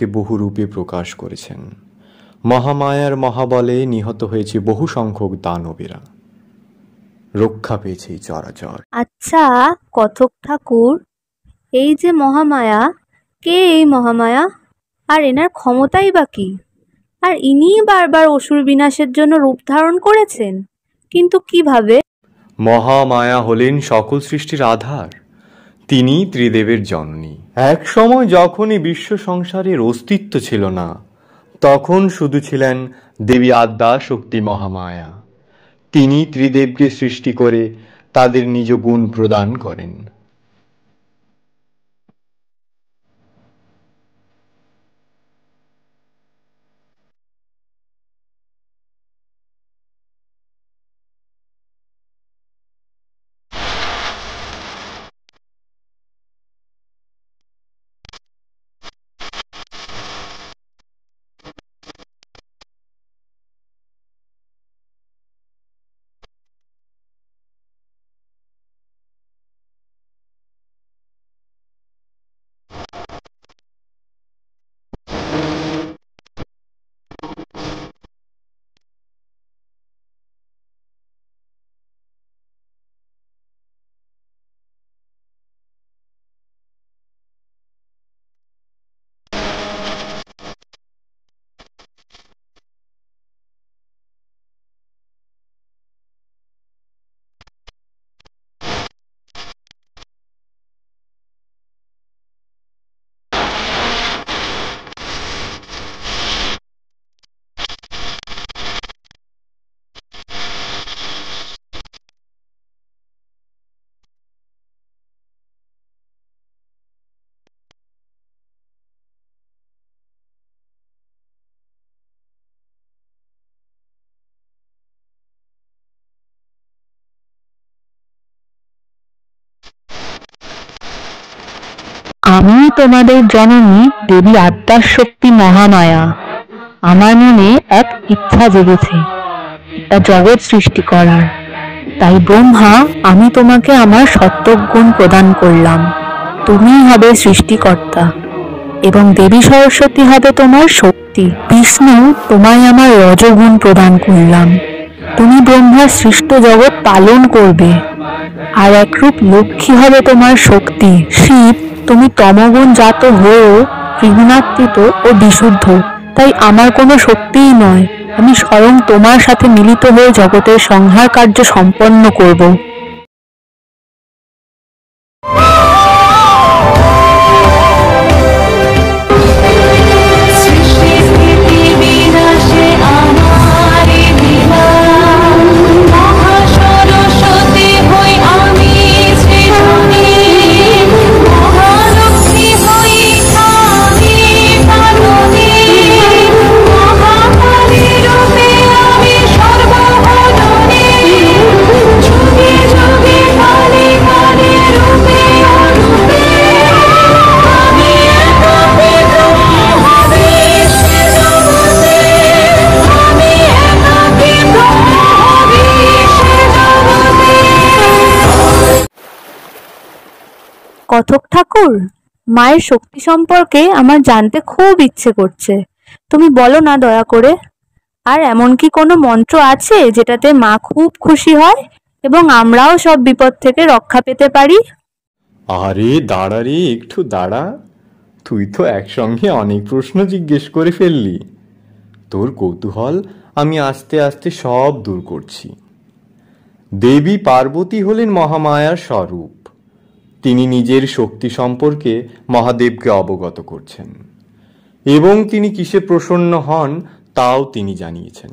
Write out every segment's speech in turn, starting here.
নিজেকে বহুরূপে প্রকাশ করেছেন। মহামায়ার মহাবলে নিহত হয়েছে বহু সংখ্যক দানবেরা, রক্ষা পেয়েছে এই চরাচর। আচ্ছা কথক ঠাকুর, এই যে মহামায়া, কে এই মহামায়া? আর এনার ক্ষমতাই বা কি? আর ইনিই বারবার অসুর বিনাশের জন্য রূপ ধারণ করেছেন, কিন্তু কিভাবে? মহামায়া হলেন সকল সৃষ্টির আধার। তিনি ত্রিদেবের জননী। এক সময় যখনই বিশ্ব সংসারের অস্তিত্ব ছিল না, তখন শুধু ছিলেন দেবী আদ্যা শক্তি মহামায়া। তিনি ত্রিদেবকে সৃষ্টি করে তাদের নিজ গুণ প্রদান করেন। আমি তোমাদের জননী দেবী আদ্যার শক্তি মহামায়া। আমার মনে এক ইচ্ছা জেগেছে, একটা জগৎ সৃষ্টি করার। তাই ব্রহ্মা, আমি তোমাকে আমার সত্যগুণ প্রদান করলাম। তুমিই হবে সৃষ্টিকর্তা এবং দেবী সরস্বতী হবে তোমার শক্তি। বিষ্ণু, তোমায় আমার রজগুণ প্রদান করলাম। তুমি ব্রহ্মার সৃষ্ট জগৎ পালন করবে। আর একরূপ লক্ষ্মী হবে তোমার শক্তি। শিব, তুমি তমগুণ জাত হয়েও ত্রিগুণাতীত ও বিশুদ্ধ, তাই আমার কোনো শক্তিই নয়। আমি স্বয়ং তোমার সাথে মিলিত হয়ে জগতের সংহার কার্য সম্পন্ন করব। কথক ঠাকুর, মায়ের শক্তি সম্পর্কে আমার জানতে খুব ইচ্ছে করছে। তুমি বলো না দয়া করে। আর এমন কি কোনো মন্ত্র আছে যেটাতে মা খুব খুশি হয় এবং আমরাও সব বিপদ থেকে রক্ষা পেতে পারি? আরে দাঁড়া রে, একটু দাঁড়া। তুই তো একসঙ্গে অনেক প্রশ্ন জিজ্ঞেস করে ফেললি। তোর কৌতূহল আমি আস্তে আস্তে সব দূর করছি। দেবী পার্বতী হলেন মহামায়ার স্বরূপ। তিনি নিজের শক্তি সম্পর্কে মহাদেবকে অবগত করছেন এবং তিনি কিসে প্রসন্ন হন তাও তিনি জানিয়েছেন।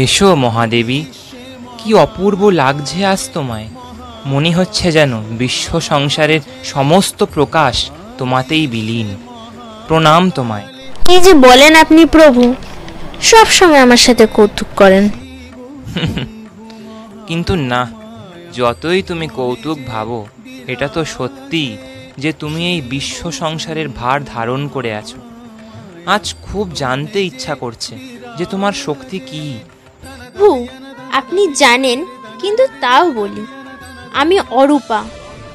এসো মহাদেবী, কি অপূর্ব লাগছে আজ তোমায়। মনে হচ্ছে যেন বিশ্ব সংসারের সমস্ত প্রকাশ তোমাতেই বিলীন। প্রণাম তোমায়। কি যে বলেন আপনি প্রভু, সব সময় আমার সাথে কৌতুক করেন। কিন্তু না, যতই তুমি কৌতুক ভাবো, এটা তো সত্যি যে তুমি এই বিশ্ব সংসারের ভার ধারণ করে আছো। আজ খুব জানতে ইচ্ছা করছে যে তোমার শক্তি কি। প্রভু, আপনি জানেন, কিন্তু তাও বলি, আমি অরূপা,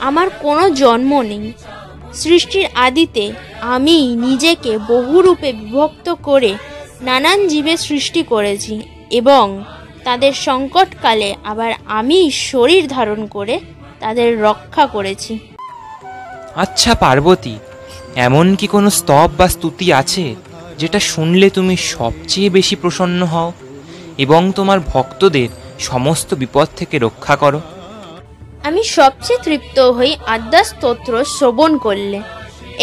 আমার কোনো জন্ম নেই। সৃষ্টির আদিতে আমি নিজেকে বহুরূপে বিভক্ত করে নানান জীবের সৃষ্টি করেছি এবং তাদের সংকটকালে আবার আমি শরীর ধারণ করে তাদের রক্ষা করেছি। আচ্ছা পার্বতী, এমন কি কোনো স্তব বা স্তুতি আছে যেটা শুনলে তুমি সবচেয়ে বেশি প্রসন্ন হও এবং তোমার ভক্তদের সমস্ত বিপদ থেকে রক্ষা করো? আমি সবচেয়ে তৃপ্ত হই আদ্যা স্তোত্র শ্রবণ করলে।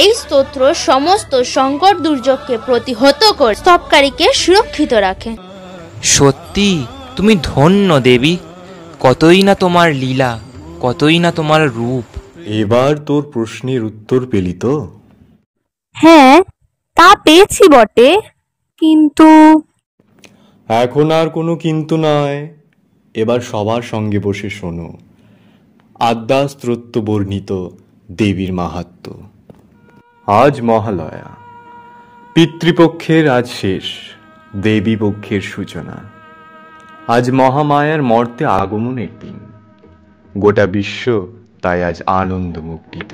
এই স্তোত্র সমস্ত সংকট দুর্যোগকে প্রতিহত করে স্তবকারীকে সুরক্ষিত রাখে। সত্যি তুমি ধন্য দেবী, কতই না তোমার লীলা, কতই না তোমার রূপ। এবার তোর প্রশ্নের উত্তর পেলি তো? হ্যাঁ, তা পেয়েছি বটে, কিন্তু এখন আর কোনো কিন্তু নয়। এবার সবার সঙ্গে বসে শোনো আদ্যা স্তোত্র বর্ণিত দেবীর মাহাত্ম্য। আজ মহালয়া, পিতৃপক্ষের আজ শেষ, দেবী পক্ষের সূচনা। আজ মহামায়ার মর্তে আগমনের দিন। গোটা বিশ্ব তাই আজ আনন্দ মুক্তিত।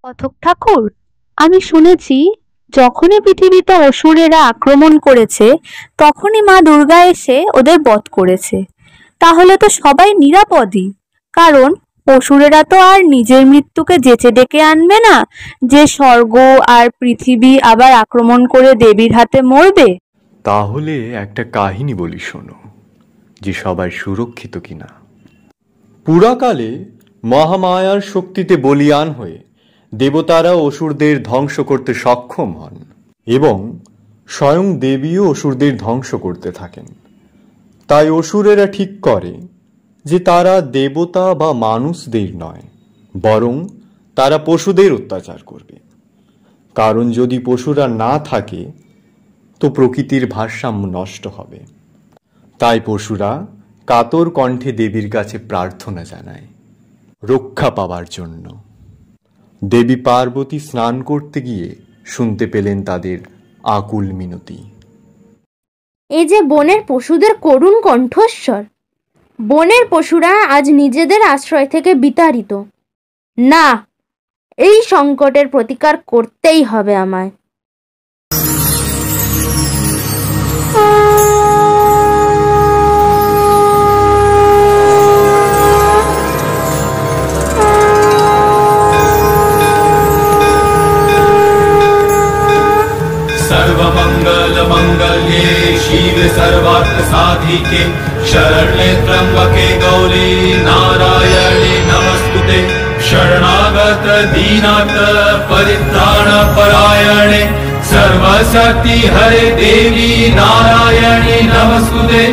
কথক ঠাকুর, আমি শুনেছি যখনই পৃথিবীতে অসুরেরা আক্রমণ করেছে তখনই মা দুর্গা এসে ওদের বধ করেছে। তাহলে তো সবাই নিরাপদই, কারণ অসুরেরা তো আর নিজের মৃত্যুকে যেচে ডেকে আনবে না যে স্বর্গ আর পৃথিবী আবার আক্রমণ করে দেবীর হাতে মরবে। তাহলে একটা কাহিনী বলি শোনো, যে সবাই সুরক্ষিত কিনা। পুরাকালে মহামায়ার শক্তিতে বলীয়ান হয়ে দেবতারা অসুরদের ধ্বংস করতে সক্ষম হন এবং স্বয়ং দেবীও অসুরদের ধ্বংস করতে থাকেন। তাই অসুরেরা ঠিক করে যে তারা দেবতা বা মানুষদের নয়, বরং তারা পশুদের অত্যাচার করবে। কারণ যদি পশুরা না থাকে তো প্রকৃতির ভারসাম্য নষ্ট হবে। তাই পশুরা কাতর কণ্ঠে দেবীর কাছে প্রার্থনা জানায় রক্ষা পাওয়ার জন্য। দেবী পার্বতী স্নান করতে গিয়ে শুনতে পেলেন তাদের আকুল মিনতি। এই যে বনের পশুদের করুণ কণ্ঠস্বর। বনের পশুরা আজ নিজেদের আশ্রয় থেকে বিতাড়িত। না, এই সংকটের প্রতিকার করতেই হবে আমায়। सर्वमङ्गलमङ्गल्ये शिवे सर्वार्थसाधिके शरण्ये त्र्यम्बके गौरी नारायणे नमस्तुते शरणागत दीनात परित्राण परायणे सर्वशक्ति हरे देवी नारायणी नमस्तुते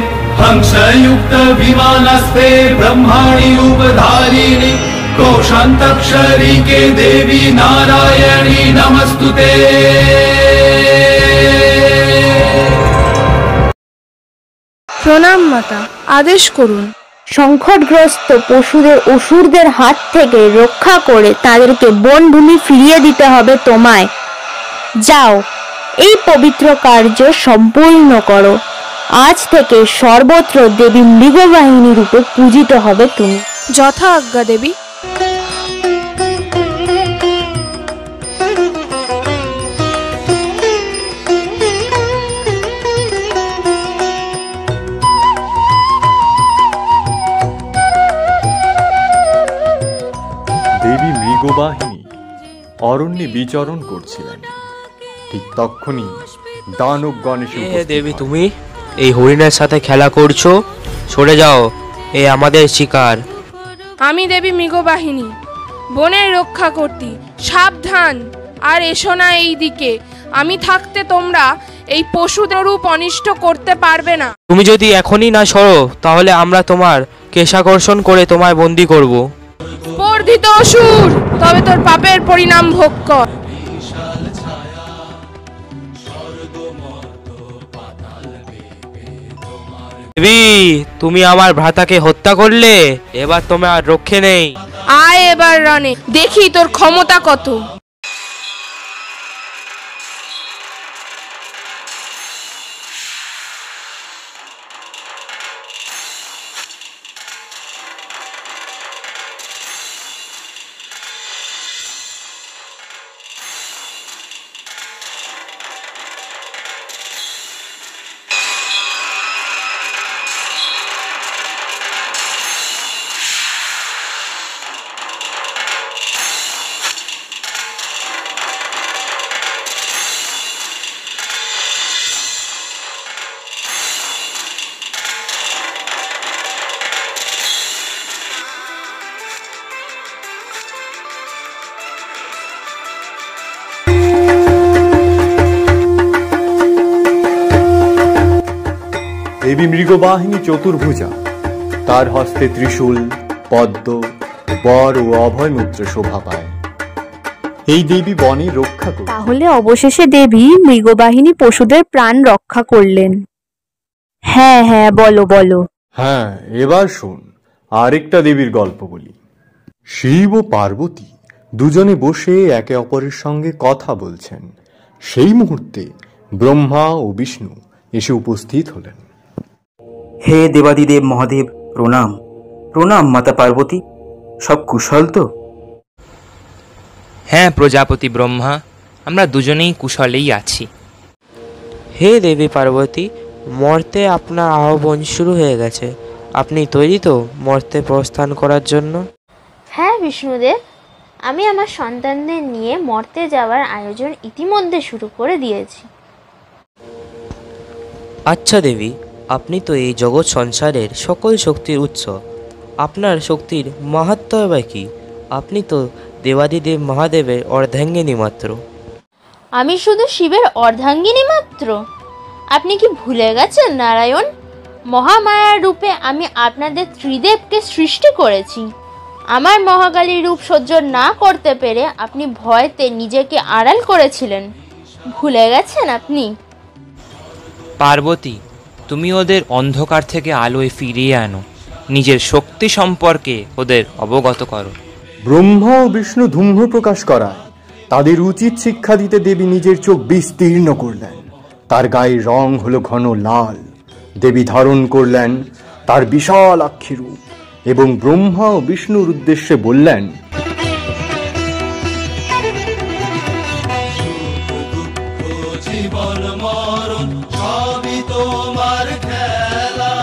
हंसयुक्त विमानस्ते ब्रह्माणि रूपधारिणि कोशान्तक्षरी के देवी नारायणी नमस्तुते। প্রণাম মাতা, আদেশ করুন। সংকটগ্রস্ত পশুদের অসুরদের হাত থেকে রক্ষা করে তাদেরকে বনভূমি ফিরিয়ে দিতে হবে তোমায়। যাও, এই পবিত্র কার্য সম্পূর্ণ করো। আজ থেকে সর্বত্র দেবী মৃগবাহিনী রূপে পূজিত হবে তুমি। যথা আজ্ঞা দেবী। দেবী মৃগবাহিনী অরণ্যে বিচরণ করছিলেন। ঠিক তখনই দানবগণ এসে উপস্থিত দেবী, হয়। তুমি এই হরিণের সাথে খেলা করছো? সরে যাও, এ আমাদের শিকার। আমি দেবী মৃগবাহিনী, বনের রক্ষা করতি। সাবধান, আর এসো না এই দিকে। আমি থাকতে তোমরা এই পশুদের রূপ অনিষ্ট করতে পারবে না। তুমি যদি এখনই না সরো, তাহলে আমরা তোমার কেশাকর্ষণ করে তোমায় বন্দি করব। বর্ধিত অসুর, তবে তোর পাপের পরিণাম ভোগ কর। দেবী, তুমি আমার ভ্রাতাকে হত্যা করলে, এবার তোমার আর রক্ষে নেই। আয় এবার রণে, দেখি তোর ক্ষমতা কত। দেবী মৃগবাহিনী চতুর্ভুজা, তার হস্তে ত্রিশূল, পদ্ম, বর ও অভয় মুদ্র শোভা পায়। এই দেবী বনে রক্ষা করে। তাহলে অবশেষে দেবী মৃগবাহিনী পশুদের প্রাণ রক্ষা করলেন। হ্যাঁ হ্যাঁ, বলো বলো। হ্যাঁ, এবার শোন, আরেকটা দেবীর গল্প বলি। শিব ও পার্বতী দুজনে বসে একে অপরের সঙ্গে কথা বলছেন। সেই মুহূর্তে ব্রহ্মা ও বিষ্ণু এসে উপস্থিত হলেন। হে দেবাদিদেব মহাদেব, প্রণাম। প্রণাম মাতা পার্বতী, সব কুশল তো? হ্যাঁ প্রজাপতি ব্রহ্মা, আমরা দুজনেই কুশলেই আছি। হে দেবী পার্বতী, মর্তে আপনার আহ্বান শুরু হয়ে গেছে। আপনি তৈরি তো মর্তে প্রস্থান করার জন্য? হ্যাঁ বিষ্ণুদেব, আমি আমার সন্তানদের নিয়ে মর্তে যাওয়ার আয়োজন ইতিমধ্যে শুরু করে দিয়েছি। আচ্ছা দেবী, আপনি তো এই জগৎ সংসারের সকল শক্তির উৎস। আপনার শক্তির মাহাত্ম্য বা কি? আপনি তো দেবাদিদেব মহাদেবের অর্ধাঙ্গিনী মাত্র। আমি শুধু শিবের অর্ধাঙ্গিনী মাত্র? আপনি কি ভুলে গেছেন নারায়ণ? মহামায়ার রূপে আমি আপনাদের ত্রিদেবকে সৃষ্টি করেছি। আমার মহাকালী রূপ সহ্য না করতে পেরে আপনি ভয়তে নিজেকে আড়াল করেছিলেন। ভুলে গেছেন আপনি? পার্বতী, তুমি ওদের অন্ধকার থেকে আলোয় ফিরিয়ে আনো, নিজের শক্তি সম্পর্কে ওদের অবগত করো। ব্রহ্মা ও বিষ্ণু ধূম্র প্রকাশ করায় তাদের উচিত শিক্ষা দিতে দেবী নিজের চোখ বিস্তীর্ণ করলেন। তার গায়ের রং হলো ঘন লাল। দেবী ধারণ করলেন তার বিশাল আক্ষী রূপ এবং ব্রহ্মা ও বিষ্ণুর উদ্দেশ্যে বললেন, জীবন মরণ সবই তোমার খেলা,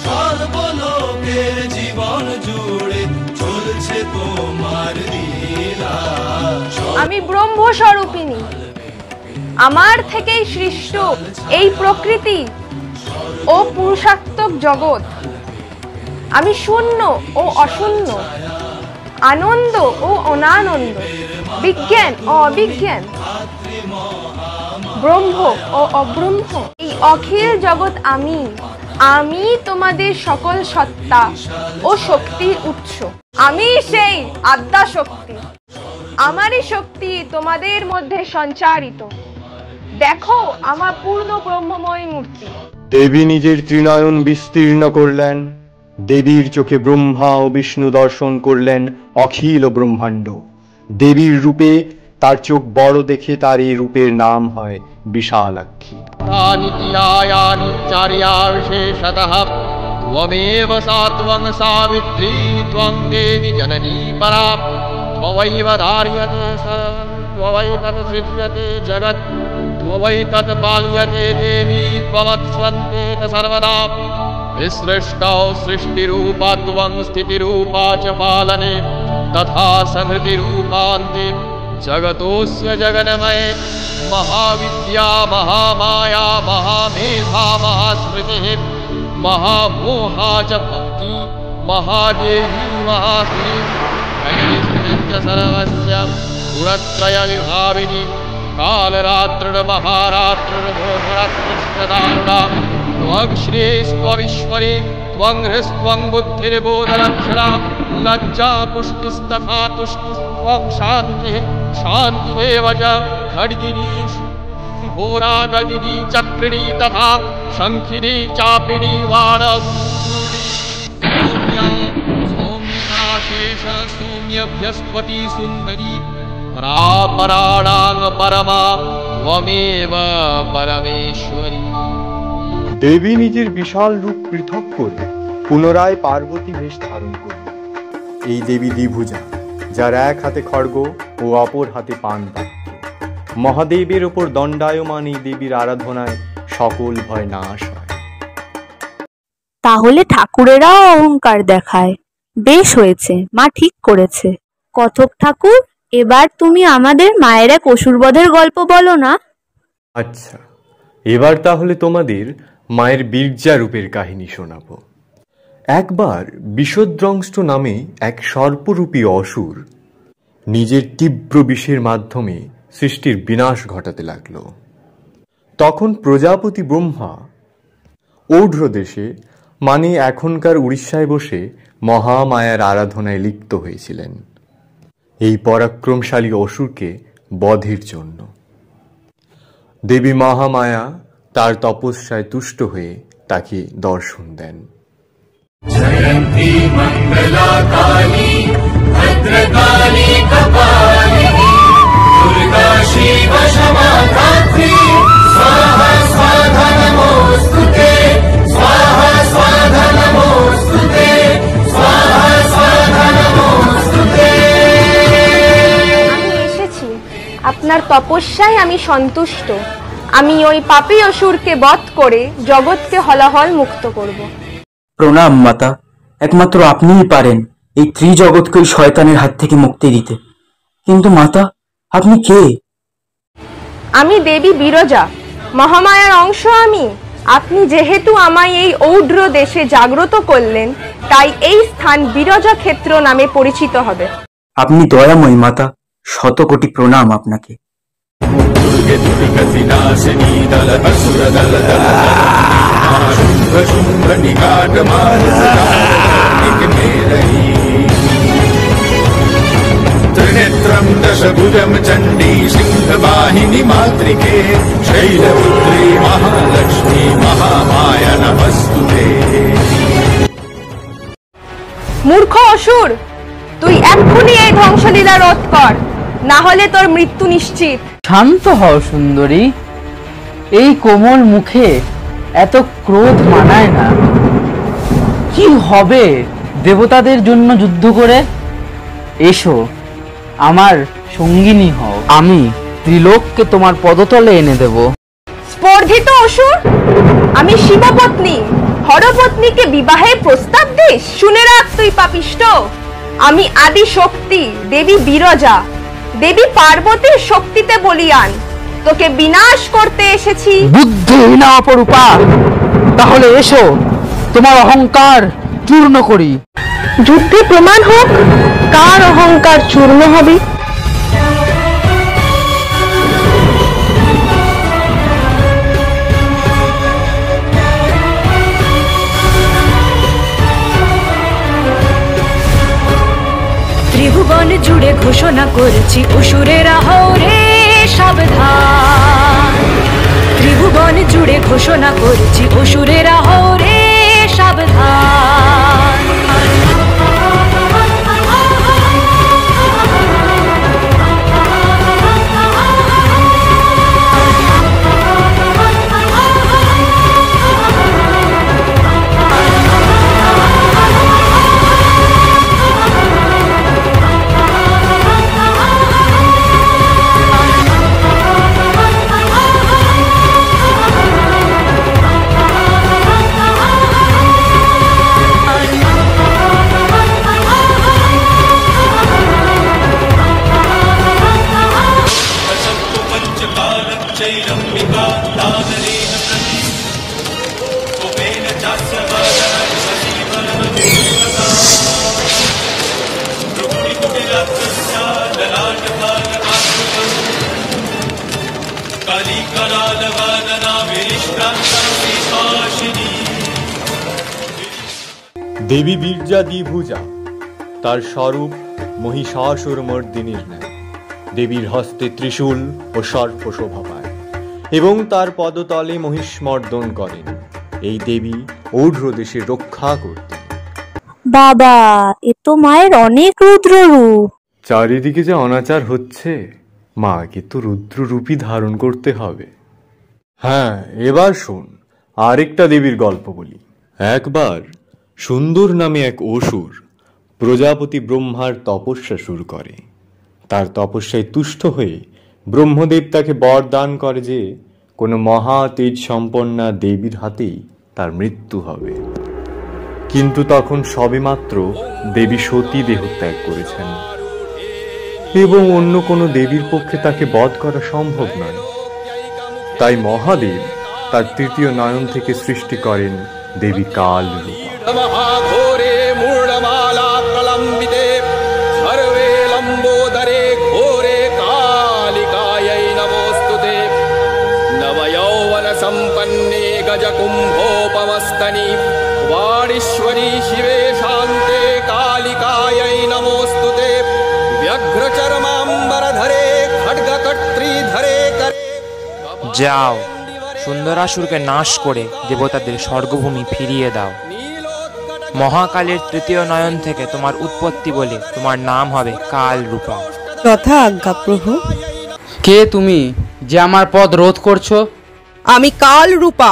সর্বলোকের জীবন জুড়ে চলছে তোমার লীলা। আমি ব্রহ্মস্বরূপিণী, আমার থেকেই সৃষ্ট এই প্রকৃতি ও পুরুষাত্মক জগৎ। আমি শূন্য ও অশূন্য, আনন্দ ও অনানন্দ, বিজ্ঞান ও অবিজ্ঞান, ব্রহ্ম ও অব্রহ্ম, এই অখিল জগৎ আমি। আমি তোমাদের সকল সত্তা ও শক্তির উৎস। আমি সেই আদ্যা শক্তি। আমারই শক্তি তোমাদের মধ্যে সঞ্চারিত। দেখো আমার পূর্ণ ব্রহ্মময় মূর্তি। দেবী নিজের ত্রিনয়ন বিস্তীর্ণ করলেন। দেবীর চোখে ব্রহ্মা ও বিষ্ণু দর্শন করলেন অখিল ব্রহ্মাণ্ড। দেবীর রূপে তার চোখ বড় দেখে তার এই রূপের নাম হয় বিশালাক্ষী। विशेषतः त्वमेव सा त्वं सावित्री त्वं देवी जननी परा त्वमैव धार्यते त्वमैतत्सृज्यते जगत् त्वमयि तत्पाल्यते देवी त्वमत्स्वन्ते सर्वदा विसृष्टौ सृष्टिरूपा त्वं स्थितिरूपा च पालने तथा संहृतिरूपान्ते जगतोऽस्य जगन्मये महाविद्या महामाया महामेधा महास्मृतिः महामोहा च भक्ति महादेवी महाश्री सर्वस्य गुणत्रय विभाविनी कालरात्रिर्महारात्रिर्मोहरात्रिष्टदारुणा त्वं श्रीस्त्वमीश्वरी त्वं ह्रीस्त्वं बुद्धिर्बोधलक्षणा लज्जा पुष्टिस्तथा तुष्टिस्त्वं शान्तिः शान्तिरेव च खड्गिनी घोरा गदिनी चक्रिणी तथा शङ्खिनी चापिनी सौम्यनाशेष सौम्यभ्यस्पति सुन्दरी परापराणां परमा त्वमेव परमेश्वरी। দেবী নিজের বিশাল রূপ পৃথক করে পুনরায় পার্বতী বেশ ধারণ করলেন। এই দেবী দ্বিভুজা, যার এক হাতে খড়গ ও অপর হাতে পান পাত্র। মহাদেবের ওপর দণ্ডায়মান এই দেবীর আরাধনায় সকল ভয় নাশ হয়। তাহলে ঠাকুরেরাও অহংকার দেখায়। বেশ হয়েছে, মা ঠিক করেছে। কথক ঠাকুর, এবার তুমি আমাদের মায়ের এক অসুরবধের গল্প বলো না। আচ্ছা, এবার তাহলে তোমাদের মায়ের বীর্যা রূপের কাহিনী শোনাবো। একবার বিষদ্রংষ্ট নামে এক সর্পরূপী অসুর নিজের তীব্র বিষের মাধ্যমে সৃষ্টির বিনাশ ঘটাতে লাগল। তখন প্রজাপতি ব্রহ্মা ঔঢ্র দেশে, মানে এখনকার উড়িষ্যায় বসে মহামায়ার আরাধনায় লিপ্ত হয়েছিলেন এই পরাক্রমশালী অসুরকে বধের জন্য। দেবী মহামায়া তার তপস্যায় তুষ্ট হয়ে তাকে দর্শন দেন। जयन्ती मंगला काली भद्रकाली कपालिनी दुर्गा शिव क्षमा धात्री स्वाहा स्वाहा नमोस्तुते स्वाहा स्वाहा नमोस्तुते स्वाहा स्वाहा नमोस्तुते। আমি এসেছি, আপনার তপস্যায় আমি সন্তুষ্ট। আমি ওই পাপী অসুরকে বধ করে জগৎকে হলাহল মুক্ত করব। প্রণাম মাতা, একমাত্র আপনিই পারেন এই ত্রিজগৎকে ওই শয়তানের হাত থেকে মুক্তি দিতে। কিন্তু মাতা, আপনি কে? আমি দেবী বিরজা, মহামায়ার অংশ আমি। আপনি যেহেতু আমায় এই ঔঢ্র দেশে জাগ্রত করলেন, তাই এই স্থান বিরজা ক্ষেত্র নামে পরিচিত হবে। আপনি দয়াময়ী মাতা, শত কোটি প্রণাম আপনাকে। त्रिनेत्रं दशभुजं चण्डी सिंहवाहिनी मातृके शैलपुत्री महालक्ष्मी महामाया नमस्तुते। মূর্খ অসুর, তুই এক্ষুনি এই ধ্বংসলীলা রোধ কর, না হলে তোর মৃত্যু নিশ্চিত। শান্ত হও সুন্দরী, এই কোমল মুখে এত ক্রোধ মানায় না। কি হবে দেবতাদের জন্য যুদ্ধ করে? এসো, আমার সঙ্গিনী হও, আমি ত্রিলোককে তোমার পদতলে এনে দেব। স্পর্ধিত অসুর, আমি শিবপত্নী, হরপত্নীকে বিবাহের প্রস্তাব দিস? শুনে রাখ তুই পাপিষ্ঠ, আমি আদি শক্তি দেবী বিরজা, দেবী পার্বতীর শক্তিতে বলিয়ান। তোকে বিনাশ করতে এসেছি। বুদ্ধিহীনা অপরূপা, তাহলে এসো তোমার অহংকার চূর্ণ করি। যুদ্ধে প্রমাণ হোক কার অহংকার চূর্ণ হবে? ত্রিভুবন জুড়ে ঘোষণা করেছি অসুরেরা হও রে সাবধান। ত্রিভুবন জুড়ে ঘোষণা করেছি অসুরেরা হও রে সাবধান। দেবী বীর্যা দ্বিভুজা, তার স্বরূপ মহিষাসুর মর্দিনীর ন্যায়। দেবীর হস্তে ত্রিশূল ও সর্প শোভা পায় এবং তার পদতলে মহিষমর্দন করেন। এই দেবী ঔঢ্র দেশে রক্ষা করতেন। বাবা, এ তো মায়ের অনেক রুদ্র রূপ। চারিদিকে যে অনাচার হচ্ছে, মাকে তো রুদ্ররূপী ধারণ করতে হবে। হ্যাঁ, এবার শোন, আরেকটা দেবীর গল্প বলি। একবার সুন্দর নামে এক অসুর প্রজাপতি ব্রহ্মার তপস্যা শুরু করে। তার তপস্যায় তুষ্ট হয়ে ব্রহ্মদেব তাকে বর দান করে যে কোনো মহা তেজ সম্পন্না দেবীর হাতেই তার মৃত্যু হবে। কিন্তু তখন সবেমাত্র দেবী সতী দেহত্যাগ করেছেন এবং অন্য কোনো দেবীর পক্ষে তাকে বধ করা সম্ভব নয়। তাই মহাদেব তার তৃতীয় নয়ন থেকে সৃষ্টি করেন দেবী কাল রূপা। महाघोरे मूर्णमाला प्रलम्बिते सर्वे लम्बोदरे घोरे कालिकायै नमोऽस्तुते। नवयौवनसम्पन्ने गजकुम्भोपमस्तनि वाणीश्वरी शिवे शान्ते कालिकायै नमोऽस्तुते। व्यघ्रचर्माम्बरधरे खड्गकर्त्रीधरे करे। যাও, সুন্দরাসুরকে নাশ করে দেবতাদের স্বর্গভূমি ফিরিয়ে দাও। মহাকালের তৃতীয় নয়ন থেকে তোমার উৎপত্তি বলে তোমার নাম হবে কাল রূপা। যথা আজ্ঞা প্রভু। কে তুমি যে আমার পদ রোধ করছো? আমি কাল রূপা,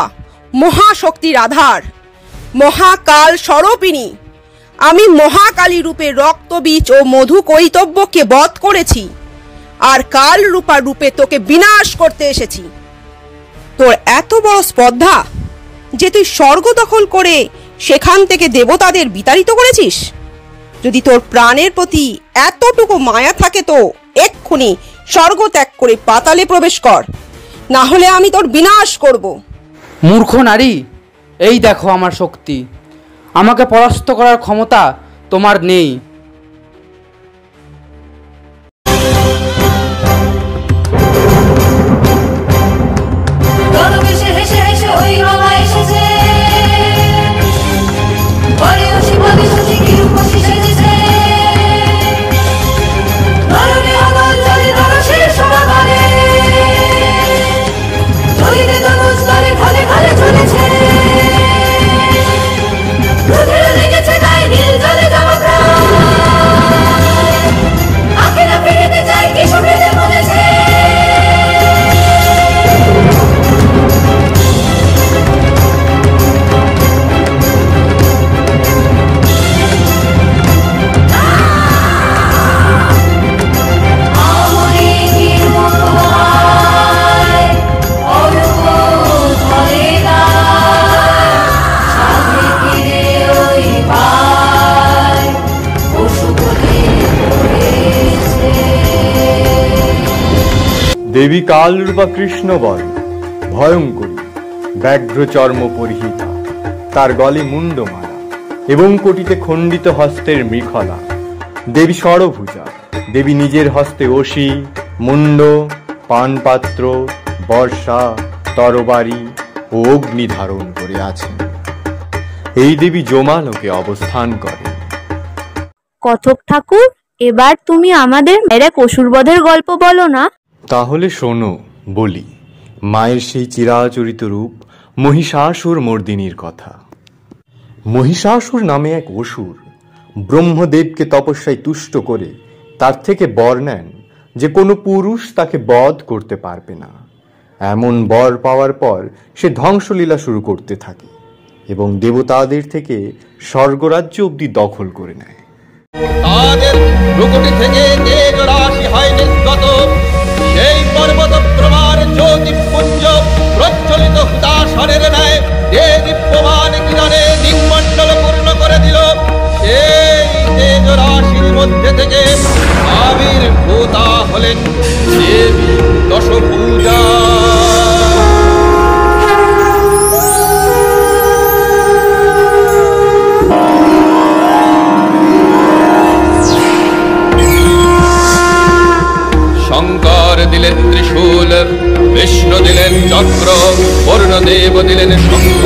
মহাশক্তির আধার, মহাকাল স্বরূপিণী। আমি মহাকালী রূপে রক্তবীজ ও মধু কৈতব্যকে বধ করেছি, আর কাল রূপা রূপে তোকে বিনাশ করতে এসেছি। তোর এত বড় স্পর্ধা যে তুই স্বর্গ দখল করে সেখান থেকে দেবতাদের বিতাড়িত করেছিস। যদি তোর প্রাণের প্রতি এতটুকু মায়া থাকে তো এক্ষুনি স্বর্গ ত্যাগ করে পাতালে প্রবেশ কর, না হলে আমি তোর বিনাশ করব। মূর্খ নারী, এই দেখো আমার শক্তি। আমাকে পরাস্ত করার ক্ষমতা তোমার নেই। দেবী কালরূপা কৃষ্ণবর্ণ, ভয়ঙ্করী, ব্যাঘ্র চর্ম পরিহিতা, তার গলে মুন্ডমালা এবং কোটিতে খণ্ডিত হস্তের মৃখলা। দেবী ষড়ভুজা। দেবী নিজের হস্তে অসি, মুন্ড, পানপাত্র, বর্ষা, তরবারি ও অগ্নি ধারণ করে আছেন। এই দেবী জমালোকে অবস্থান করেন। কথক ঠাকুর, এবার তুমি আমাদের এক অসুরবধের গল্প বলো না। তাহলে শোনো, বলি মায়ের সেই চিরাচরিত রূপ মহিষাসুর মর্দিনীর কথা। মহিষাসুর নামে এক অসুর ব্রহ্মদেবকে তপস্যায় তুষ্ট করে তার থেকে বর নেন যে কোনো পুরুষ তাকে বধ করতে পারবে না। এমন বর পাওয়ার পর সে ধ্বংসলীলা শুরু করতে থাকে এবং দেবতাদের থেকে স্বর্গরাজ্য অবধি দখল করে নেয়। তাদের ভ্রুকুটি থেকে তেজ রাশি হয় নির্গত, সেই পর্বত প্রমাণ জ্যোতিপুঞ্জ প্রজ্বলিত হুতাশনের ন্যায় যে দীপ্যমান কিরণে দিকমণ্ডল পূর্ণ করে দিল। সেই তেজ রাশির মধ্যে থেকে আবির্ভূতা হলেন দেবী দশভুজা। শঙ্কর দিলেন ত্রিশূল, বিষ্ণু দিলেন চক্র, বরুণদেব দিলেন শঙ্খ,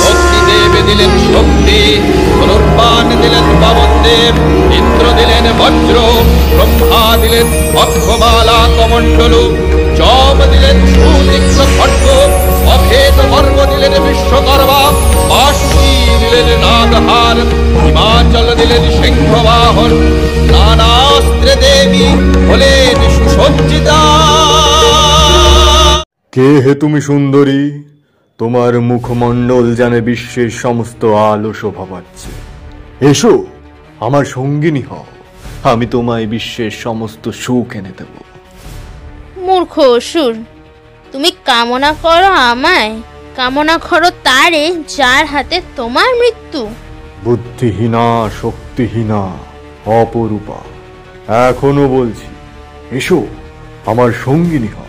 অগ্নিদেব দিলেন শক্তি, ধনুর্বাণ দিলেন বামনদেব, ইন্দ্র দিলেন বজ্র, ব্রহ্মা দিলেন অক্ষমালা কমণ্ডলু, যম দিলেন সুতীক্ষ্ণ খড়্গ, অভেদ বর্ম দিলেন বিশ্বকর্মা, বাসুকী দিলেন নাগহার, হিমাচল দিলেন সিংহবাহন, নানাস্ত্রে দেবী হলেন সুসজ্জিতা। কে হে তুমি সুন্দরী? তোমার মুখমণ্ডল জানে বিশ্বের সমস্ত আলো শোভা পাচ্ছে। এসো, আমার সঙ্গিনী হও, আমি তোমায় বিশ্বের সমস্ত সুখ এনে দেব। মূর্খ অসুর, তুমি কামনা করো আমায়, কামনা করো তারে যার হাতে তোমার মৃত্যু। বুদ্ধিহীনা, শক্তিহীনা, অপরূপা, এখনো বলছি, এসো, আমার সঙ্গিনী হও।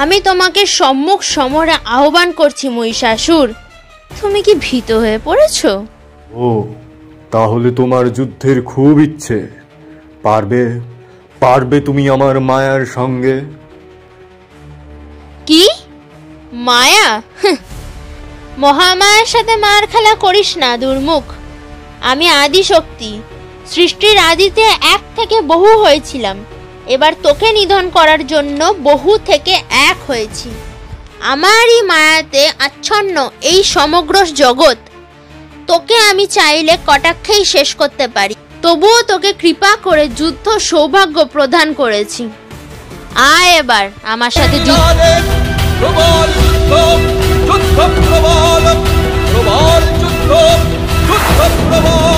আমি তোমাকে সম্মুখ সমরে আহ্বান করছি মহিষাসুর, তুমি কি ভীত হয়ে পড়েছো? ও, তাহলে তোমার যুদ্ধের খুব ইচ্ছে। পারবে পারবে তুমি আমার মায়ার সঙ্গে? কি মায়া? মহামায়ার সাথে মার খেলা করিস না দুর্মুখ। আমি আদি শক্তি, সৃষ্টির আদিতে এক থেকে বহু হয়েছিলাম, এবার তোকে নিধন করার জন্য বহু থেকে এক হয়েছি। আমারই মায়াতে আচ্ছন্ন এই সমগ্র জগৎ তোকে আমি চাইলে কটাক্ষেই শেষ করতে পারি, তবুও তোকে কৃপা করে যুদ্ধ সৌভাগ্য প্রদান করেছি। আয় এবার আমার সাথে যুদ্ধ। প্রবল যুদ্ধ, যুদ্ধ প্রবল, প্রবল যুদ্ধ, যুদ্ধ প্রবল।